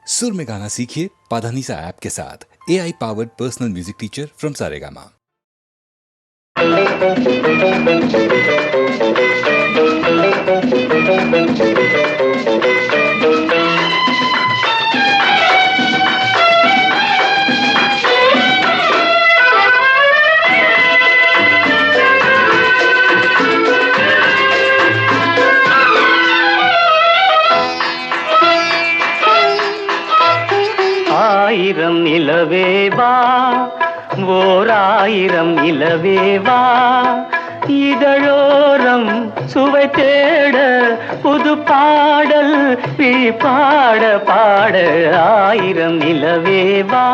सुर में गाना सीखिए पाधानीसा ऐप के साथ। AI powered personal music teacher from Saregama. ஆயிரம் நிலவேவா ஓர் ஆயிரம் நிலவேவா இதழோரம் சுவை தேட புது பாடல் பாட பாட ஆயிரம் நிலவேவா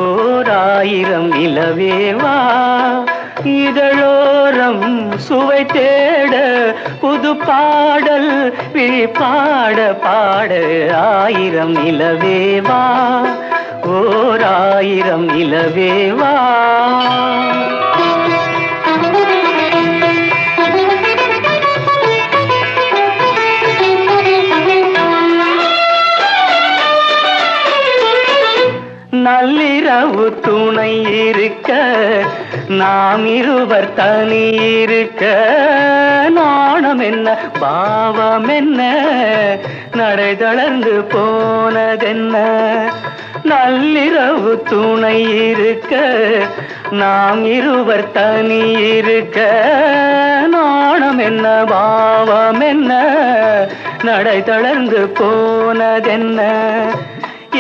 ஓர் ஆயிரம் நிலவேவா இதழோரம் சுவை தேட புது பாடல் பாட பாட ஆயிரம் நிலவேவா ஓர் ஆயிரம் நிலவேவா. நள்ளிரவு துணை இருக்க நாம் இருவர் தனி இருக்க நாணம் என்ன பாவம் என்ன நடை தளர்ந்து போனதென்ன. நள்ளிரவு துணை இருக்க நாம் இருவர் தனி இருக்க நாணம் என்ன பாவம் என்ன நடை தளர்ந்து போனதென்ன.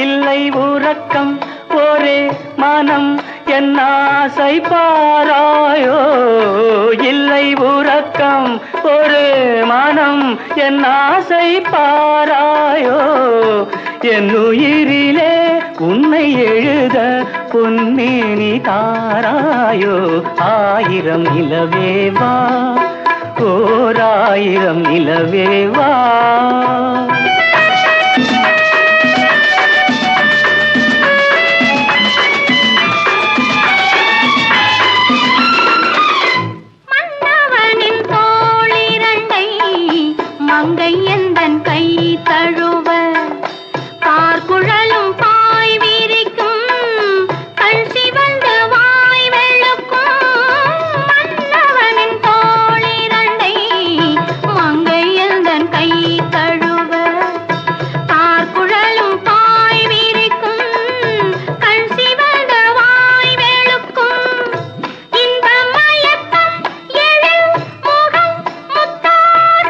இல்லை உறக்கம் ஒரே மனம் என் ஆசை பாராயோ. இல்லை உறக்கம் ஒரு மனம் என் ஆசை பாராயோ. என் உயிரிலே உன்னை எழுத பொன்னேனி தாராயோ. ஆயிரம் நிலவேவா ஓர் ஆயிரம் நிலவேவா. மங்கை எந்தன் கை தழுவ பார்க்குழலும் பாய் விரிக்கும் கண் சிவந்து வாய் வெளுக்கும். மன்னவனின் தோளிரண்டை மங்கை எந்தன் கை தழுவ பார்க்குழலும் பாய் விரிக்கும் கண் சிவந்து வாய் வெளுக்கும். இந்த மயக்கம் எழில் முகம் முத்தாக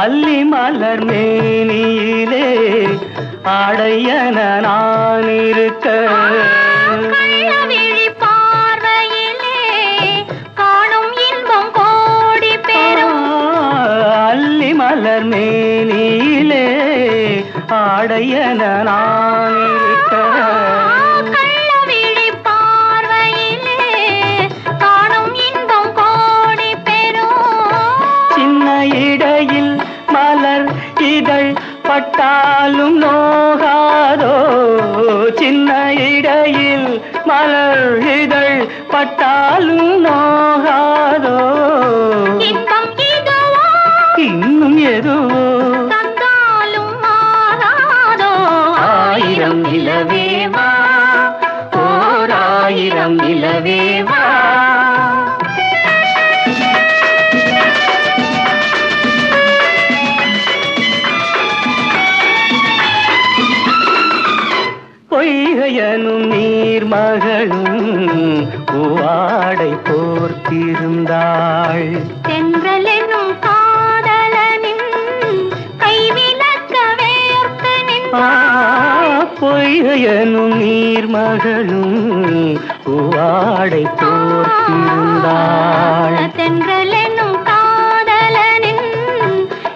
அல்லி மலர் மேனியிலே ஆடையன நான் இருக்க கள்ளவிழி பார்வையிலே காணும் இன்பம் கோடி பெறும். அல்லி மலர் மேனியிலே ஆடையன நான் இருக்க கள்ளவிழி பார்வையிலே காணும் இன்பம் கோடி பெறும். சின்ன இடையில் மலர் இதழ் பட்டாலும் நோகாதோ. சின்ன இடையில் மலர் இதழ் பட்டாலும் நோகாதோ. இன்பம் இதுவோ இன்னும் எதுவோ தந்தாலும் மாறாதோ. ஆயிரம் நிலவேவா ஓர் ஆயிரம் நிலவேவா. பொய்கையனும் நீர்மகளும் பூவாடை போர்த்த போர்த்திருந்தாள். தென்றல் என்னும் காதலனின் கைவிலக்க வேர்த்து நின்றாள். பொய்கையனும் நீர்மகளும் பூவாடை போர்த்திருந்தாள். தென்றல் என்னும் காதலனின்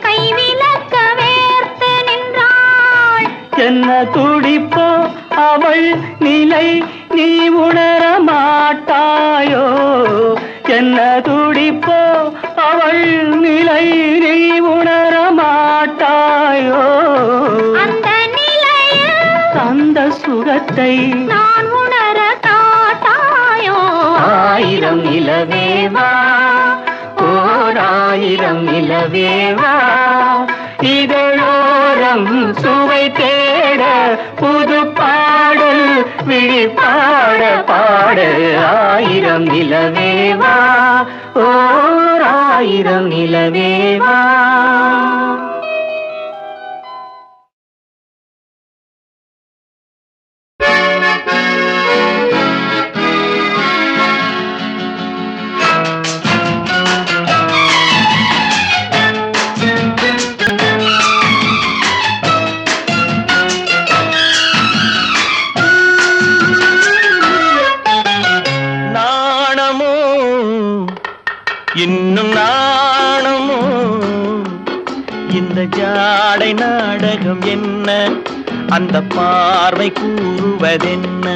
கைவிலக்க வேர்த்து நின்றாள். என்ன துடிப்போ அவள் நிலை நீ உணர மாட்டாயோ? என்ன துடிப்போ அவள் நிலை நீ உணர மாட்டாயோ? அந்த நிலையில் அந்த சுகத்தை நான் உணர காட்டாயோ? ஆயிரம் நிலவேவா, ஓர் ஆயிரம் நிலவேவா, இதழோரம் சுவை தேட புது பாடல் விழிப்பாட பாட. ஆயிரம் நிலவேவா, ஓர் ஆயிரம் நிலவேவா. இன்னும் நாணமோ இந்த ஜாடை நாடகம் என்ன? அந்த பார்வை கூறுவதென்ன?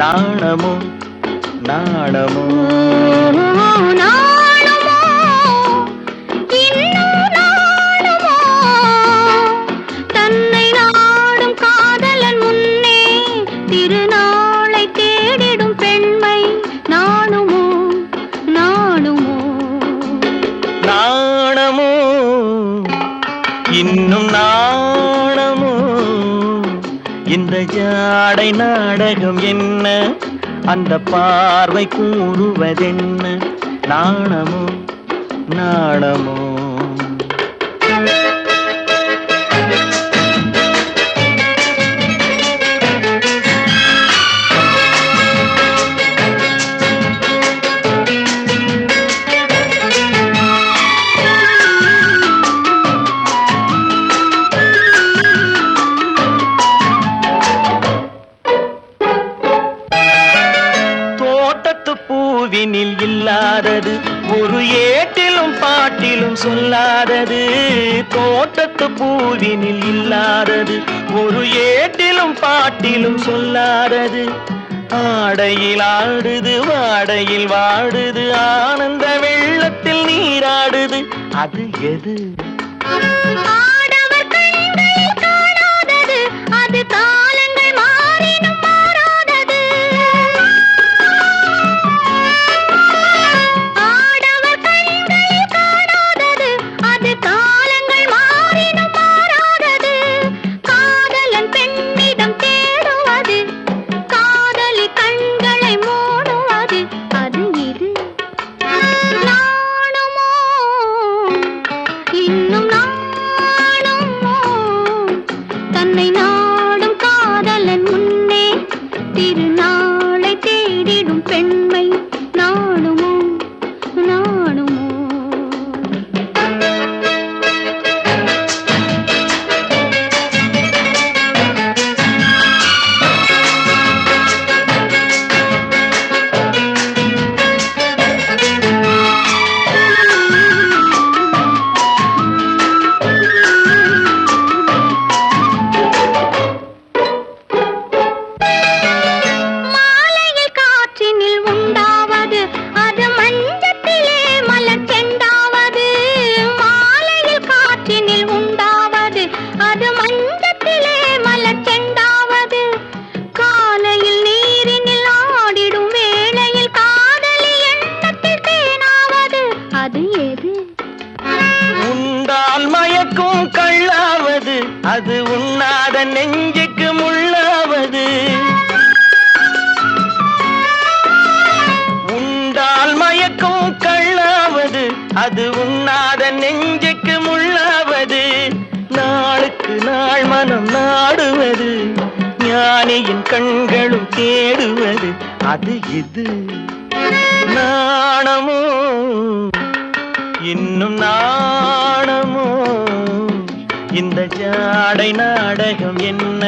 நாணமோ நாணமோ நாணமோ இன்னும் நாணமோ தன்னை நாடும் காதலன் முன்னே திருநாளை தேடிடும் பெண்மை நாணுமோ நாணுமோ நாணமோ இன்னும் நாணமோ இந்த ஜாடை நாடகம் என்ன? அந்த பார்வை கூறுவதென்ன? நாணமோ நாணமோ பூவினில் இல்லாதது ஒரு ஏட்டிலும் பாட்டிலும் சொல்லாதது. தோட்டத்து பூவினில் இல்லாதது ஒரு ஏட்டிலும் பாட்டிலும் சொல்லாதது. ஆடையில் ஆடுது வாடையில் வாடுது ஆனந்த வெள்ளத்தில் நீராடுது. அது எது? ஆடவர் கண்களில் காணாதது அது காலங்கள் மாறினும் மாறாதது. ஆடவர் கண்களில் காணாதது அது காலங்கள் மாறினும் மாறாதது. காதலன் பெண்ணிடம் தேடுவது காதலி கண்களை மூடுவது. அது இது நாணுமோ இன்னும் நாணுமோ தன்னை நாடும் காதலன் முன்னே திருநாளை தேடிடும் பெண்மை நாணுமோ நாணுமோ மாலையில் காற்றினில் உண்டாவது அது மஞ்சத்திலே மலர் செண்டாவது. மாலையில் காற்றினில் உண்டாவது அது மஞ்சத்திலே மலர் செண்டாவது. காலையில் நீரினில் ஆடிடும் வேளையில் காதலி எண்ணத்தில் தேனாவது. அது எது? உண்டால் மயக்கும் கள்ளாவது அது உண்ணாத நெஞ்சுக்கு முள்ளாவது. உண்டால் மயக்கும் கள்ளாவது அது உண்ணாத நெஞ்சுக்கு முள்ளாவது. நாளுக்கு நாள் மனம் நாடுவது ஞானியின் கண்களும் தேடுவது. அது இது நாணமோ இன்னும் நாணமோ இந்த ஜாடை நாடகம் என்ன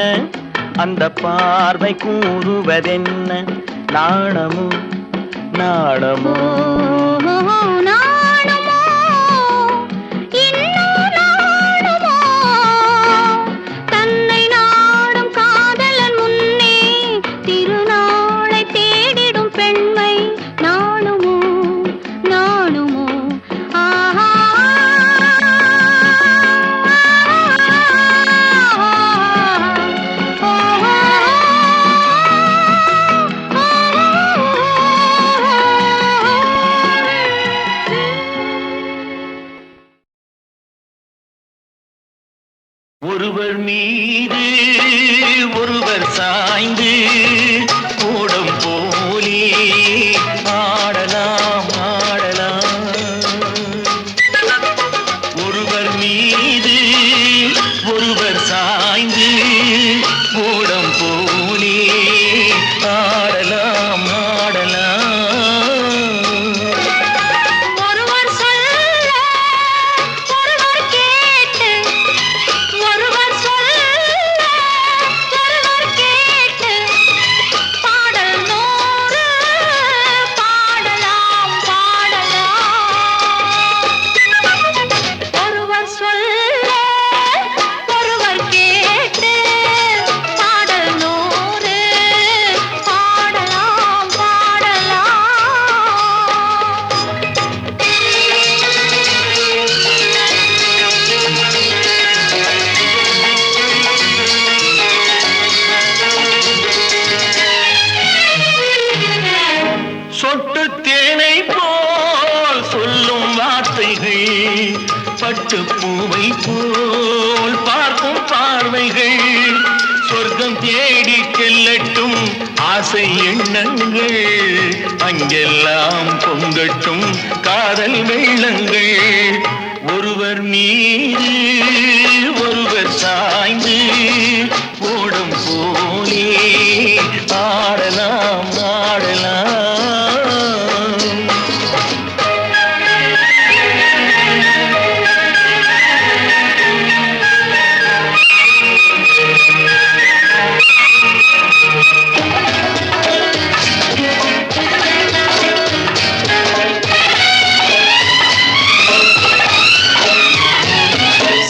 அந்த பார்வை கூறுவதென்ன நாணமோ நாணமோ நாணமோ இன்னும் நாணமோ தன்னை நாடும் காதலன் முன்னே திருநாளை தேடிடும் பெண்மை நாணுமோ நாணுமோ ஆஹா ஒருவர் மீது ஒருவர் சாய்ந்து கூடம் போலே ஆடலாம் ஆடலாம் ஒருவர் மீது ஒருவர் சாய்ந்து கூடம் போலே ஆடலாம் ஆடலாம் ஒருவர் சொல்ல ஒருவர் கேட்டு ஒருவர் சொல்ல ஒருவர் கேட்டு பாடல் நூறு பாடலாம் பாடலாம் ஒருவர் சொல்ல ஒருவர் கேட்டு பாடல் நூறு பாடலாம் பாடலாம் சொட்டு தேனை போல் சொல்லும் வார்த்தைகள் பட்டு பூவை போல் பார்க்கும் பார்வைகள் சொர்க்கம் தேடி செல்லட்டும் ஆசை எண்ணங்கள் அங்கெல்லாம் பொங்கட்டும் காதல் வெள்ளங்கள் ஒருவர் மீது ஒருவர் சாய்ந்து ஓடும் போலே ஆடலாம் ஆடலாம்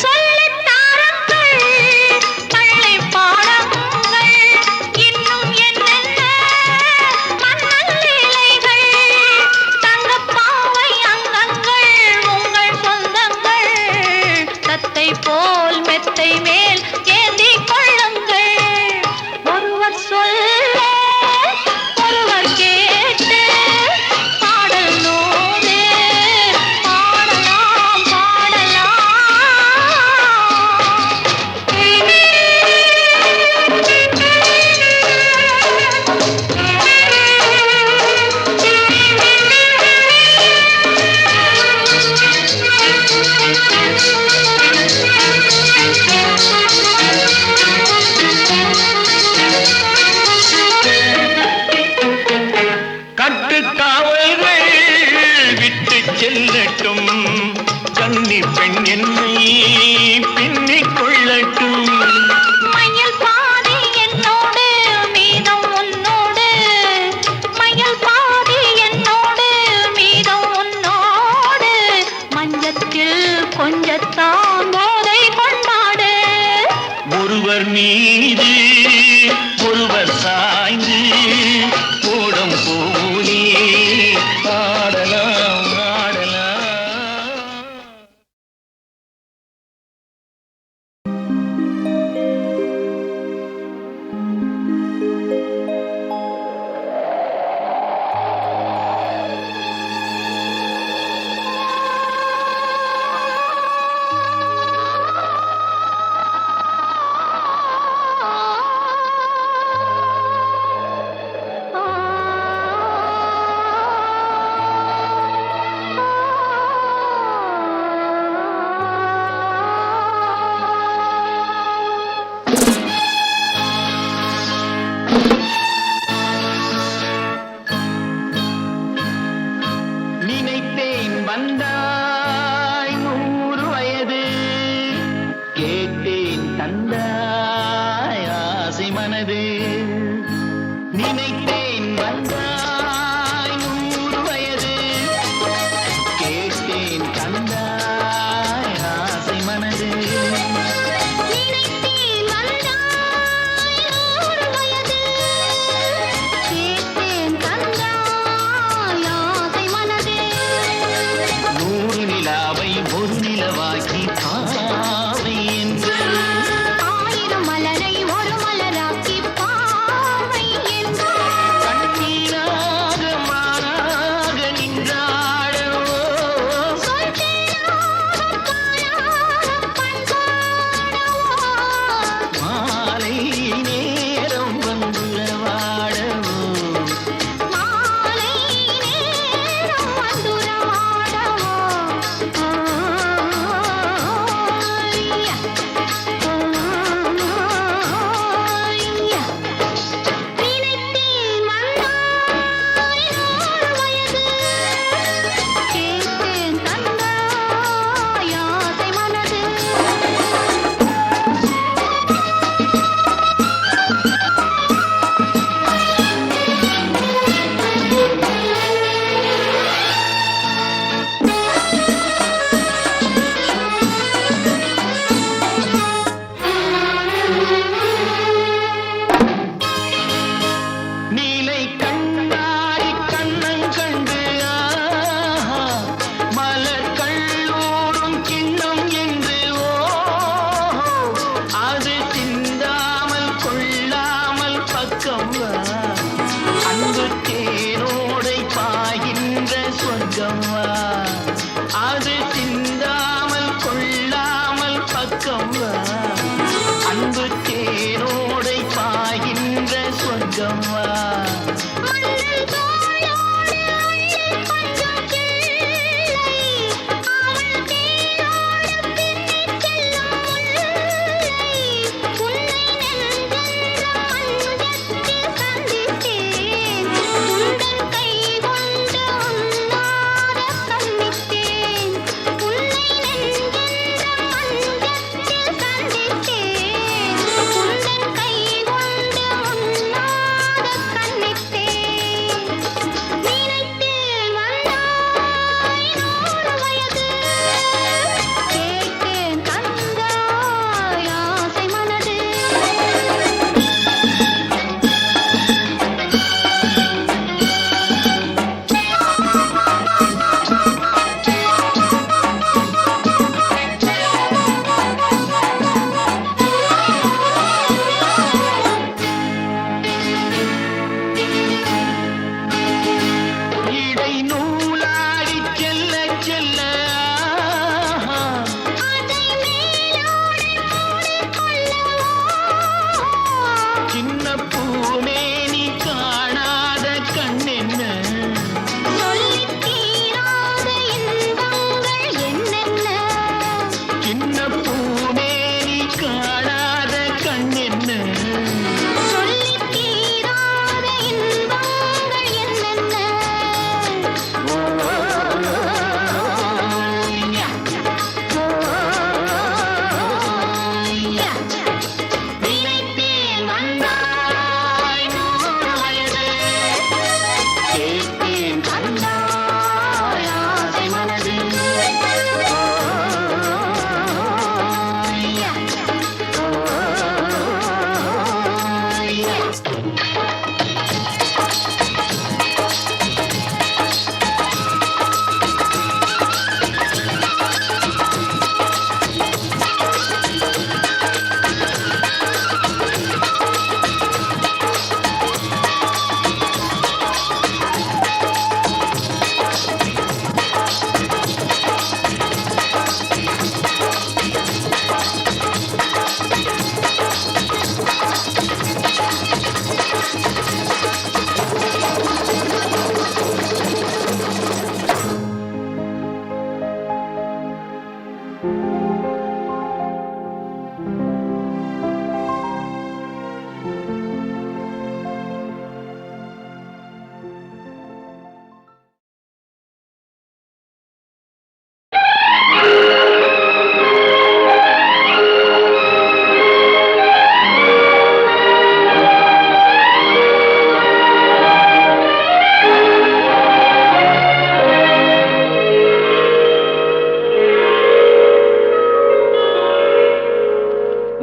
சொல்லித் தாருங்கள் பள்ளி பாடங்கள் இன்னும் என்னென்ன மன்னன் லீலைகள் தங்கப்பாவை அங்கங்கள் உங்கள் சொந்தங்கள் தத்தை போல் மெத்தை மேல் ஏந்திக் கொள்ளுங்கள் ஒருவர் சொல்ல ஒருவர் கேட்டு பாடல் நூறு பாடலாம் கட்டுக்காவல்கள் விட்டு செல்லட்டும் கன்னி பெண் என்னை பின்னிக் கொள்ளட்டும் மயில் பாதி என்னோடு மீதம் உன்னோடு மயில் பாதி என்னோடு மீதம் உன்னோடு மஞ்சத்தில் கொஞ்சத்தான் போதை கொண்டாடு ஒருவர் மீது ஒருவர் சாய்ந்து கூடம் போலே ஆடலாம் ஆடலாம் ஆ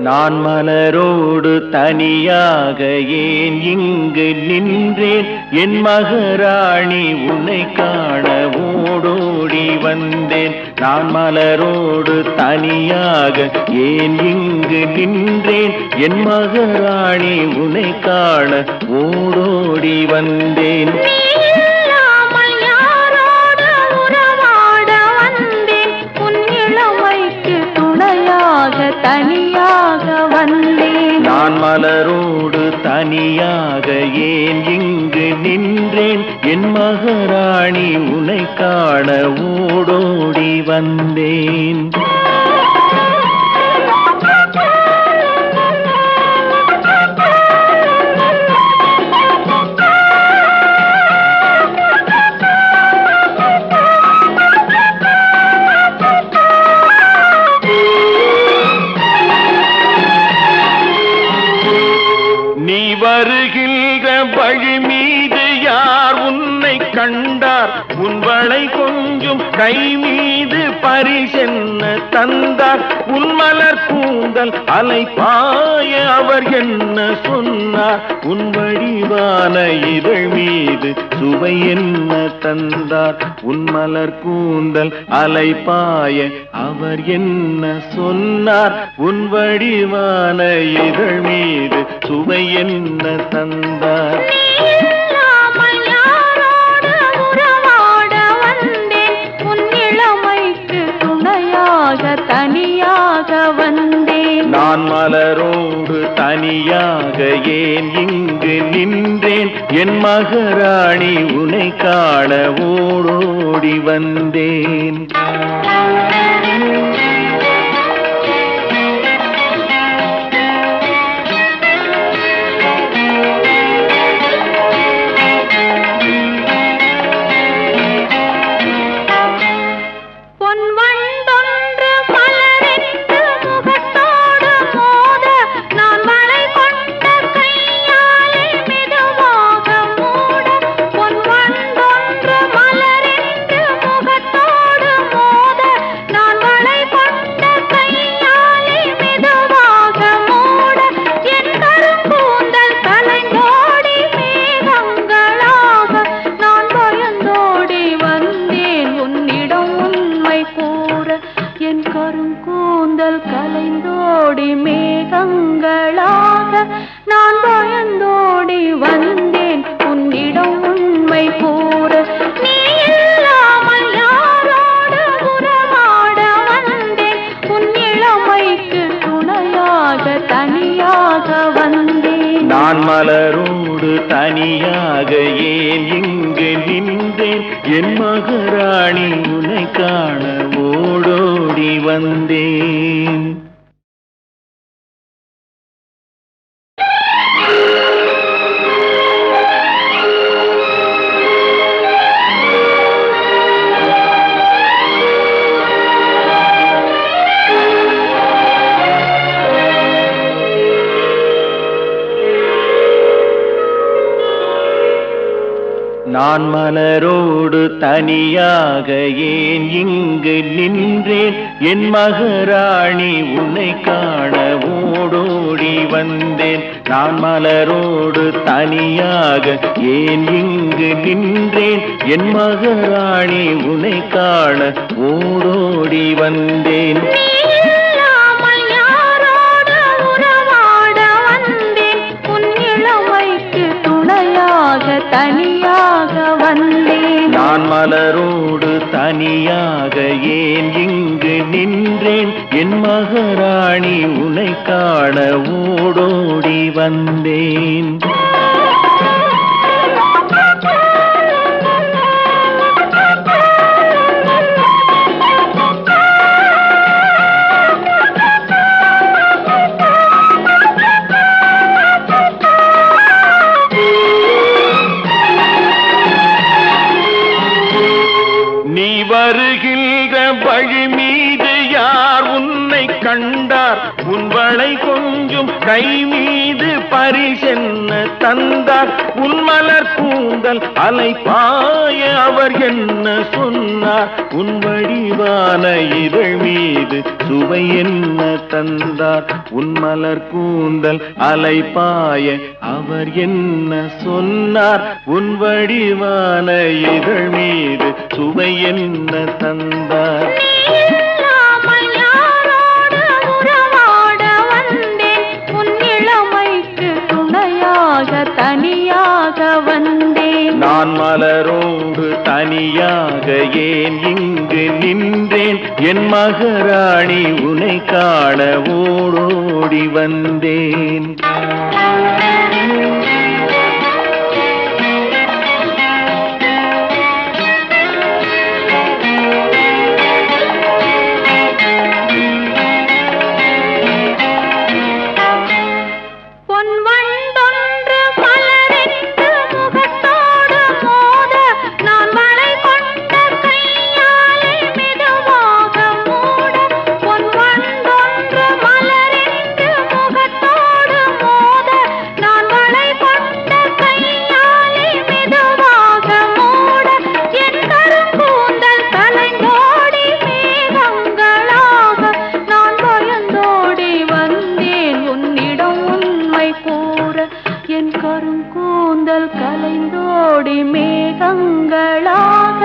நான் மலரோடு தனியாக ஏன் இங்கு நின்றேன், என் மகராணி உன்னை காண ஓடோடி வந்தேன். நான் மலரோடு தனியாக ஏன் இங்கு நின்றேன், என் மகராணி உன்னை காண ஓடோடி வந்தேன். தனியாக வந்தேன். நான் மலரோடு தனியாக ஏன் இங்கு நின்றேன், என் மகராணி உன்னை காண ஓடோடி வந்தேன். வருகின்ற வழி மீது யார் உன்னை கண்டார், உன் வளை கொஞ்சம் கை மீது பரிசென்ன தந்தார். உன் மலர் கூந்தல் அலை பாய அவர் என்ன சொன்னார், உன் வடிவான இதழ் மீது சுவை என்ன தந்தார். உன் மலர் கூந்தல் அலை பாய அவர் என்ன சொன்னார், உன் வடிவான இதழ் மீது சுவை என்ன தந்தார். தனியாக வந்தேன். நான் மலரோடு தனியாக ஏன் இங்கு நின்றேன், என் மகராணி உன்னை காண ஓடோடி வந்தேன். நான் மலரோடு தனியாக ஏன் இங்கு நின்றேன், என் மகராணி உன்னை காண ஓடோடி வந்தேன். நான் மலரோடு தனியாக ஏன் இங்கு நின்றேன், என் மகராணி உன்னை காண ஓடோடி வந்தேன். நான் மலரோடு தனியாக ஏன் இங்கு நின்றேன், என் மகராணி உன்னை காண ஓடோடி வந்தேன். தனியாக வந்தேன். நான் மலரோடு தனியாக ஏன் இங்கு நின்றேன், என் மகராணி உன்னை காண ஓடோடி வந்தேன். வழி மீது யார் உன்னை கண்டார் உன் வளை கொஞ்சம் கை மீது பரிசென்ன தந்தார் உன் மலர் கூந்தல் அலைபாய அவர் என்ன சொன்னார் உன் வடிவான இதழ் மீது சுவை என்ன தந்தார் உன் மலர் கூந்தல் அலைபாய அவர் என்ன சொன்னார் உன் வடிவான இதழ் மீது சுவை என்ன தந்தார் தனியாக வந்தேன் நான் மலரோடு தனியாக ஏன் இங்கு நின்றேன் என் மகராணி உன்னை காண ஓடோடி வந்தேன் கலைந்தோடி மேகங்களாக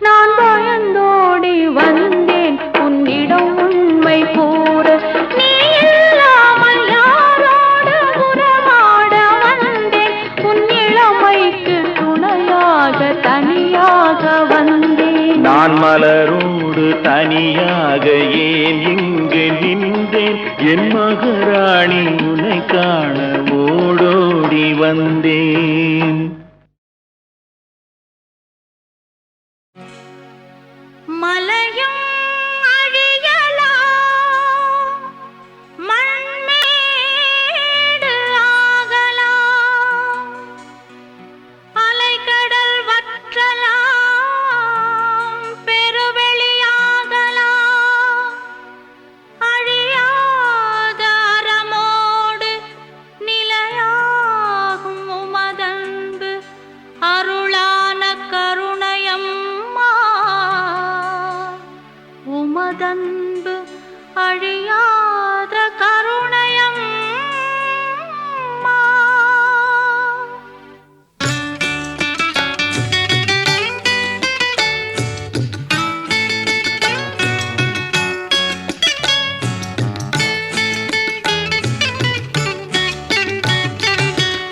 நான் பயந்தோடி வந்தேன் உன்னிடம் உண்மை கூற நீ இல்லாமல் யாரோடு உறவாட வந்தேன் உன் இளமைக்கு துணையாக தனியாக வந்தேன் நான் மலரோடு தனியாக ஏன் இங்கு நின்றேன் என் மகராணி உன்னை காண ஓடோடி வந்தேன் மலையும் அழியலாம் மண்மேடு ஆகலாம் அலைக்கடல் வற்றலாம் பெருவெளியாகலாம் அழியாத அறமோடு நிலையாகும் உமதன்பு அருளான கருணையம்மா உமதன்பு அழியாத கருணையம்மா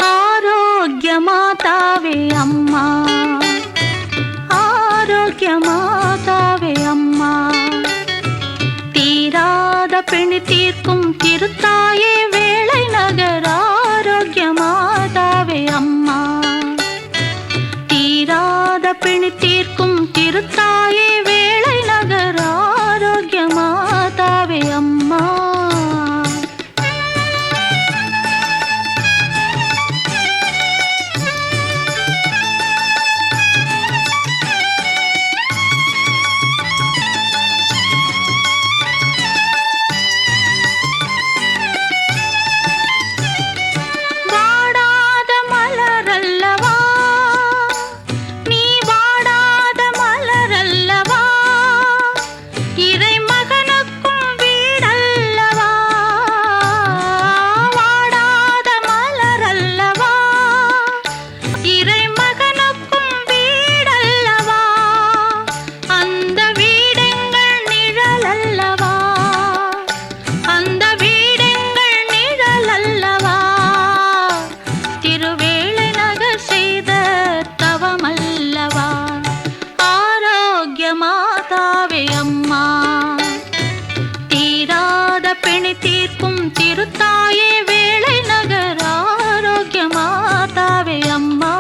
ஆரோக்கிய மாதாவே அம்மா ஆரோக்கிய மாதாவே அம்மா தீராத பிணி தீர்க்கும் திருத்தாயே வேளை நகர் ஆரோக்கிய மாதாவே அம்மா தீராத பிணி தீர்க்கும் திருத்தாயே வேளை நகர் ஆரோக்கிய மாதாவே அம்மா வாடாத மலரல்லவா நீ வாடாத மலரல்லவா இறை மகனுக்கும் வீடல்லவா வாடாத மலரல்லவா இறை மகனுக்கும் வீடல்லவா அந்த வீடெங்கள் நிழலல்லவா அந்த வீடெங்கள் நிழலல்லவா திருவேளை நகர் செய்த தவமல்லவா ஆரோக்கிய மாதாவே அம்மா தீராத பிணி தீர்க்கும் திருத்தாயே வேளை நகர் ஆரோக்கிய மாதாவே அம்மா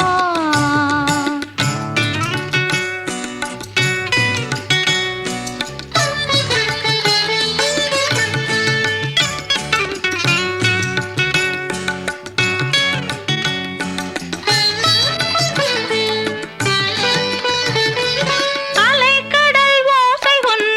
அலைக்கடல் ஓசை உன்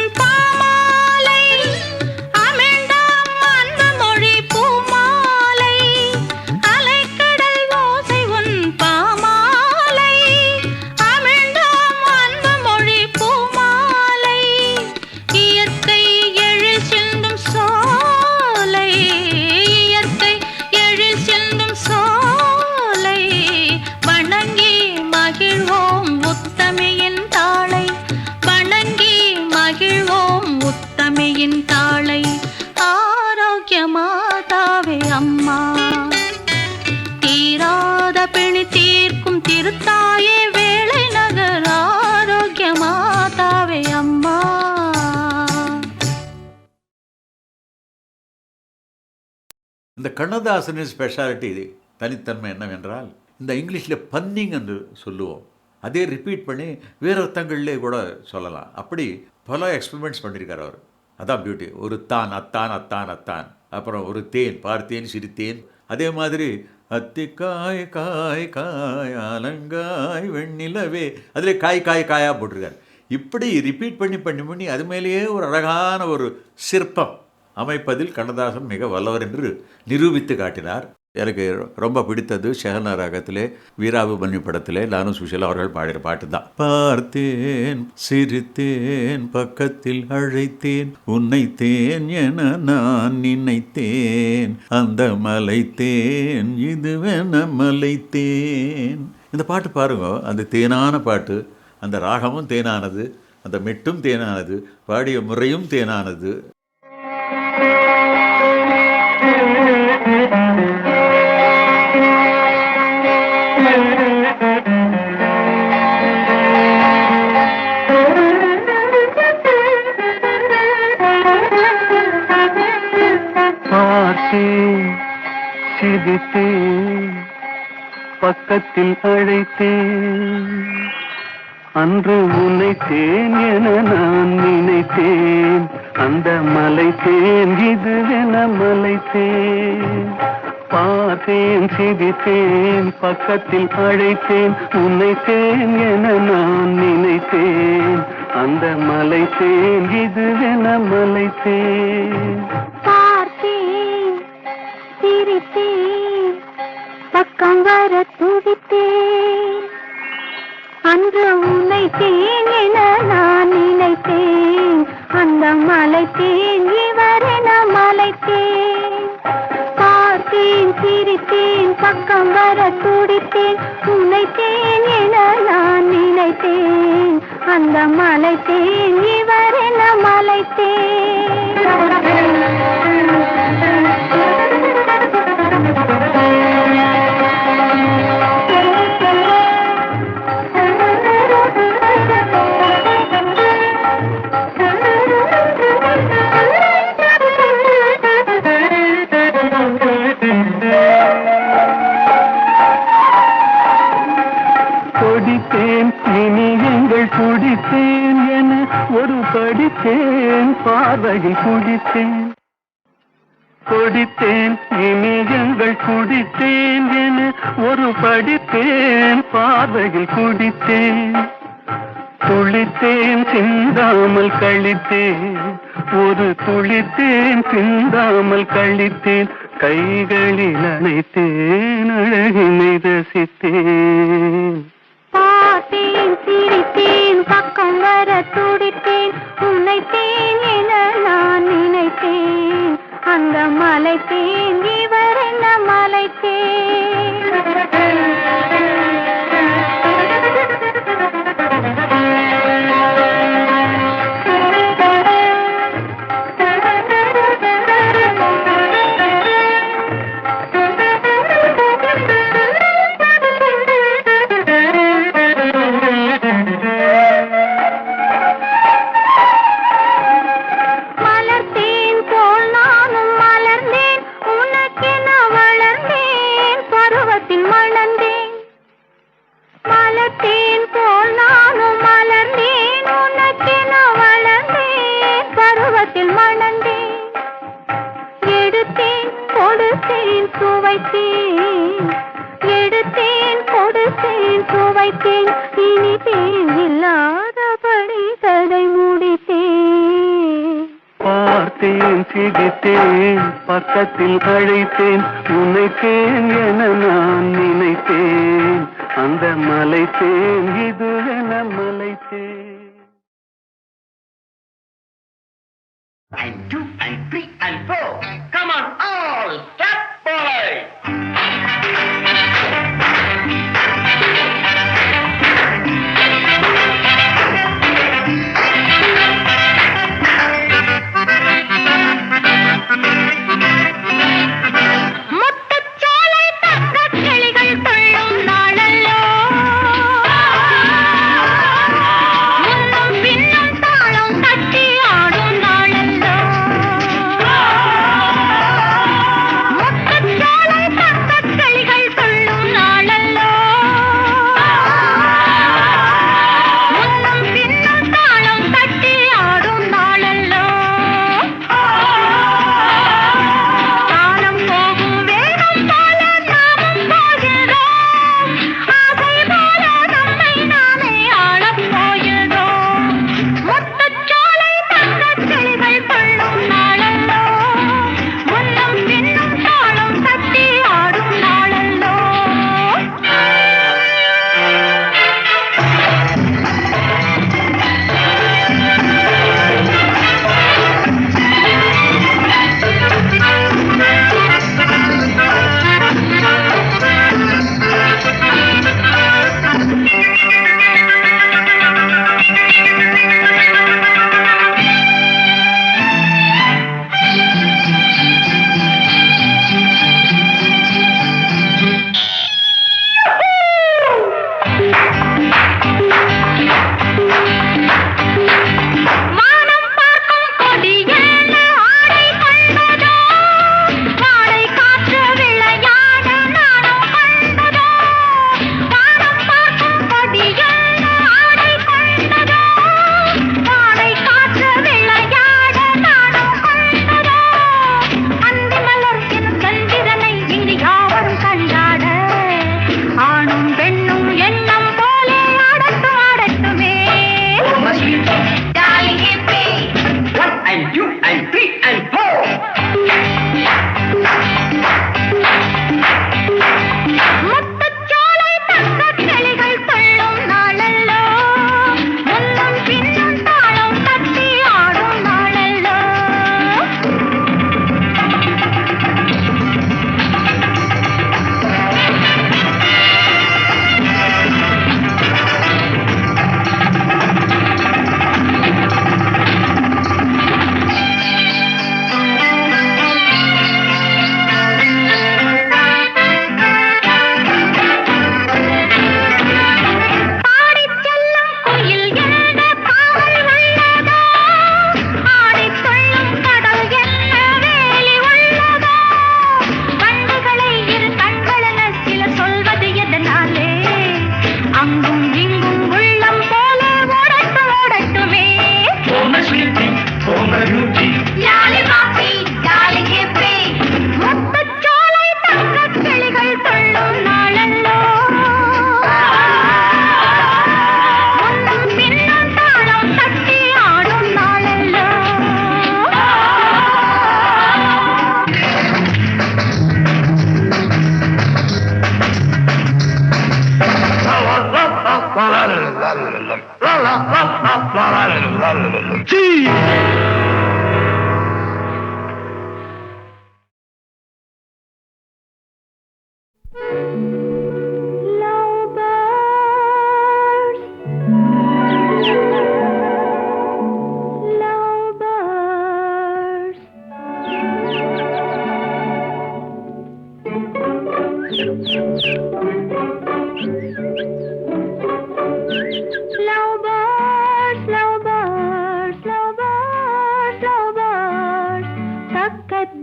மகிழ்வோம் உத்தமியின் தாளை ஆரோக்கிய மாதாவே அம்மா. தீராத பிணி தீர்க்கும் திருத்தாயே வேளை நகர் ஆரோக்கிய மாதாவே அம்மா. இந்த கண்ணதாசனின் ஸ்பெஷாலிட்டி தனித்தன்மை என்னவென்றால், இந்த இங்கிலீஷில் பன்னிங் என்று சொல்லுவோம், அதே ரிப்பீட் பண்ணி வேறு அர்த்தங்கள்லே கூட சொல்லலாம். அப்படி பல எக்ஸ்பெரிமெண்ட்ஸ் பண்ணியிருக்கார் அவர். அதான் பியூட்டி. ஒரு தான், அத்தான், அத்தான், அத்தான், அப்புறம் ஒரு தேன், பார்த்தேன், சிரித்தேன். அதே மாதிரி அத்திக்காய் காய் காய் அலங்காய் வெண்ணிலவே, அதிலே காய் காய் காயாக போட்டிருக்கார். இப்படி ரிப்பீட் பண்ணி பண்ணி பண்ணி அது மேலேயே ஒரு அழகான ஒரு சிற்பம் அமைப்பதில் கண்ணதாசன் மிக வல்லவர் என்று நிரூபித்து காட்டினார். எனக்கு ரொம்ப பிடித்தது ஷெஹனா ராகத்திலே வீராபுமன்யு படத்திலே நானும் சுஷீலா அவர்கள் பாடுகிற பாட்டு தான். பார்த்தேன், சிரித்தேன், பக்கத்தில் அழைத்தேன், உன்னை தேன் என நான் நினைத்தேன், அந்த மலைத்தேன் இதுவென மலைத்தேன். இந்த பாட்டு பாருங்க, அந்த தேனான பாட்டு, அந்த ராகமும் தேனானது, அந்த மெட்டும் தேனானது, பாடிய முறையும் தேனானது. பார்த்தேன், சிரித்தேன், பக்கத்தில் அழைத்தேன், அன்று உன்னைத்தேன் என நான் நினைத்தேன், அந்த மலைத்தேன் இதுவென மலைத்தேன். பார்த்தேன், சிரித்தேன், பக்கத்தில் அழைத்தேன், உன்னைத்தேன் என நான் நினைத்தேன், அந்த மலைத்தேன் இதுவென மலைத்தேன். பார்த்தேன், சிரித்தேன், பக்கம் வர துடித்தேன், அன்று உன்னைத்தேன் என நான் நினைத்தேன், அந்த மலைத்தேன் இவரென மலைத்தேன். பார்த்தேன், சிரித்தேன், பக்கம் வர துடித்தேன், உன்னைத்தேன் என நான் நினைத்தேன், அந்த மலைத்தேன் இவரென மலைத்தேன். கொடித்தேன், இனி எங்கள் குடித்தேன் என ஒரு படித்தேன், பார்வையில் குடித்தேன். கொடித்தேன், இனி எங்கள் குடித்தேன் என ஒரு படித்தேன், பார்வையில் குடித்தேன். துளித்தேன், சிந்தாமல் கழித்தேன், ஒரு துளித்தேன், சிந்தாமல் கழித்தேன், கைகளில் அணைத்தேன், அழகினை ரசித்தேன். பார்த்தேன், சிரித்தேன், பக்கம் வர துடித்தேன், உன்னைத்தேன் என நான் நினைத்தேன், அந்த மலைத்தேன் இவரென மலைத்தேன். சிரித்தேன், பக்கத்தில் அழைத்தேன், உன்னைத்தேன் என நான் நினைத்தேன், அந்த மலைத்தேன் இதுவென மலைத்தேன். And 2 and 3 and 4. Come on, all step forward.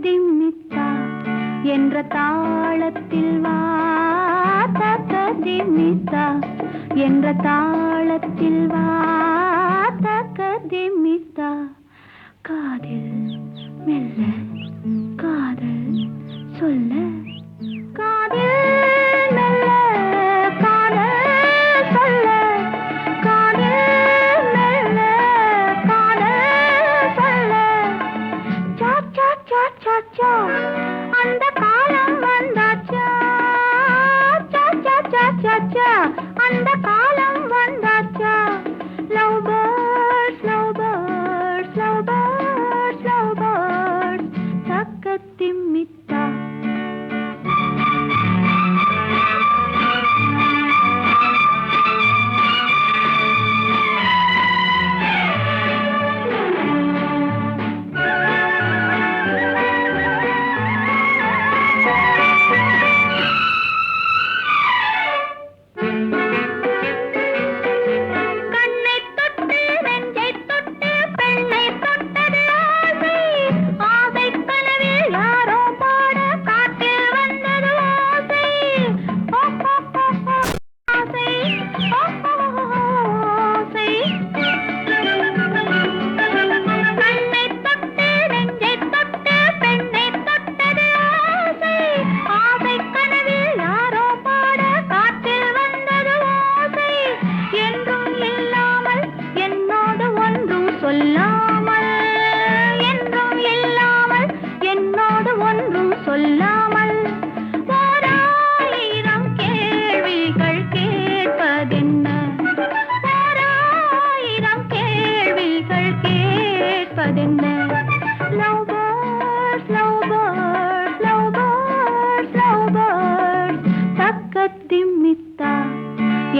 திமித்தா என்ற தாளத்தில் வா தக்க திமித்தா என்ற தாளத்தில் வா தக்க திமித்தா காதில் மெல்ல காதல் சொல்ல காதில் மெல்ல காதல் சொல்ல காதில் மெல்ல காதல் சொல்ல சா சா சா சா சா அந்த காலம் வந்தாச்சா சா சா சா சா சா அந்த காலம் வந்தாச்சா love birds love birds love birds love birds தக்கத்திமித்தா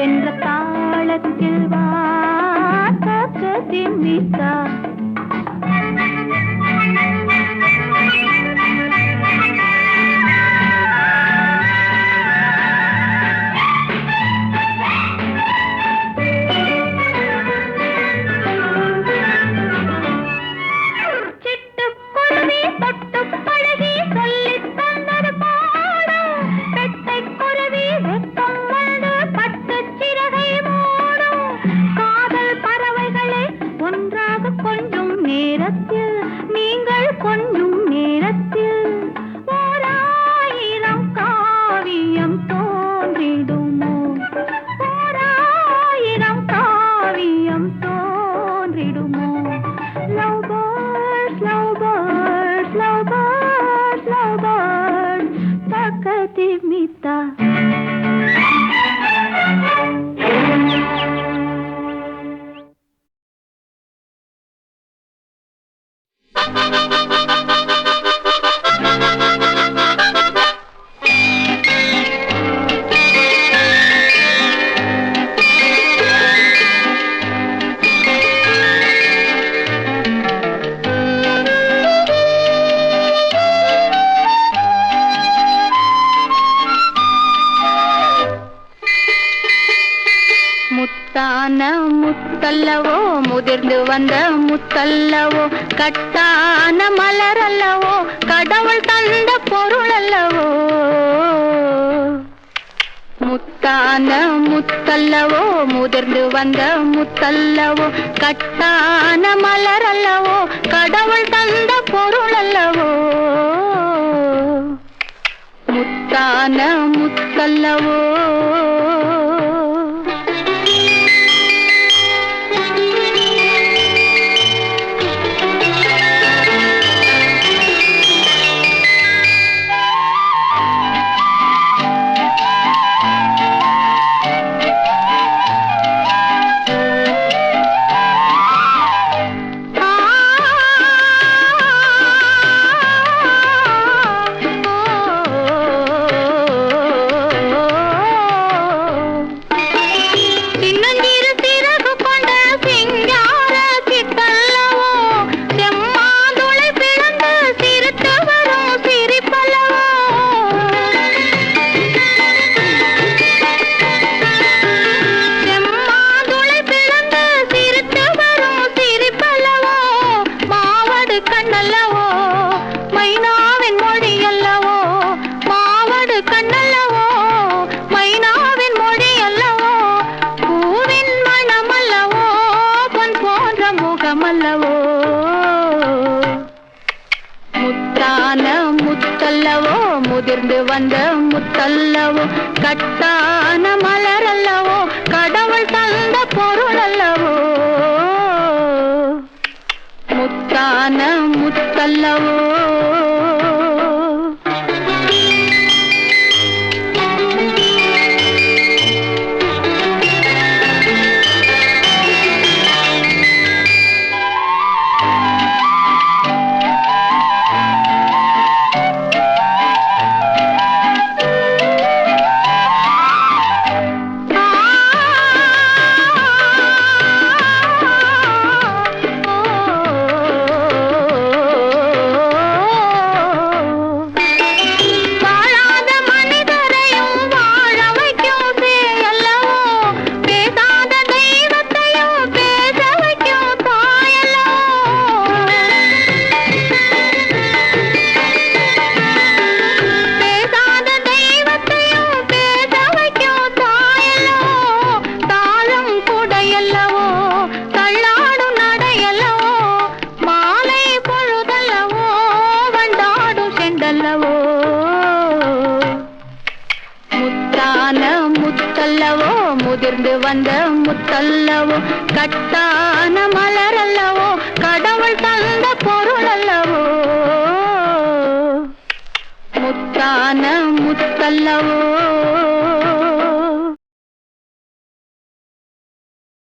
என்ற தாளத்தில் வா தக்க திமித்தா முத்தல்லவோ முதிர்ந்து வந்த முத்தல்லவோ கட்டான மலரல்லவோ கடவுள் தந்த பொருள் அல்லவோ முத்தான முத்தல்லவோ முதிர்ந்து வந்த முத்தல்லவோ கட்டான மலரல்லவோ கடவுள் தந்த பொருள் அல்லவோ முத்தான முத்தல்லவோ முதிர்ந்து வந்த முத்தல்லவோ கட்டான மலரல்லவோ கடவுள் தந்த பொருள் அல்லவோ முத்தான முத்தல்லவோ முதிர்ந்து வந்த முத்தல்லவோ கட்டான மலரல்லவோ கடவுள் தந்த பொருள் அல்லவோ முத்தான முத்தல்லவோ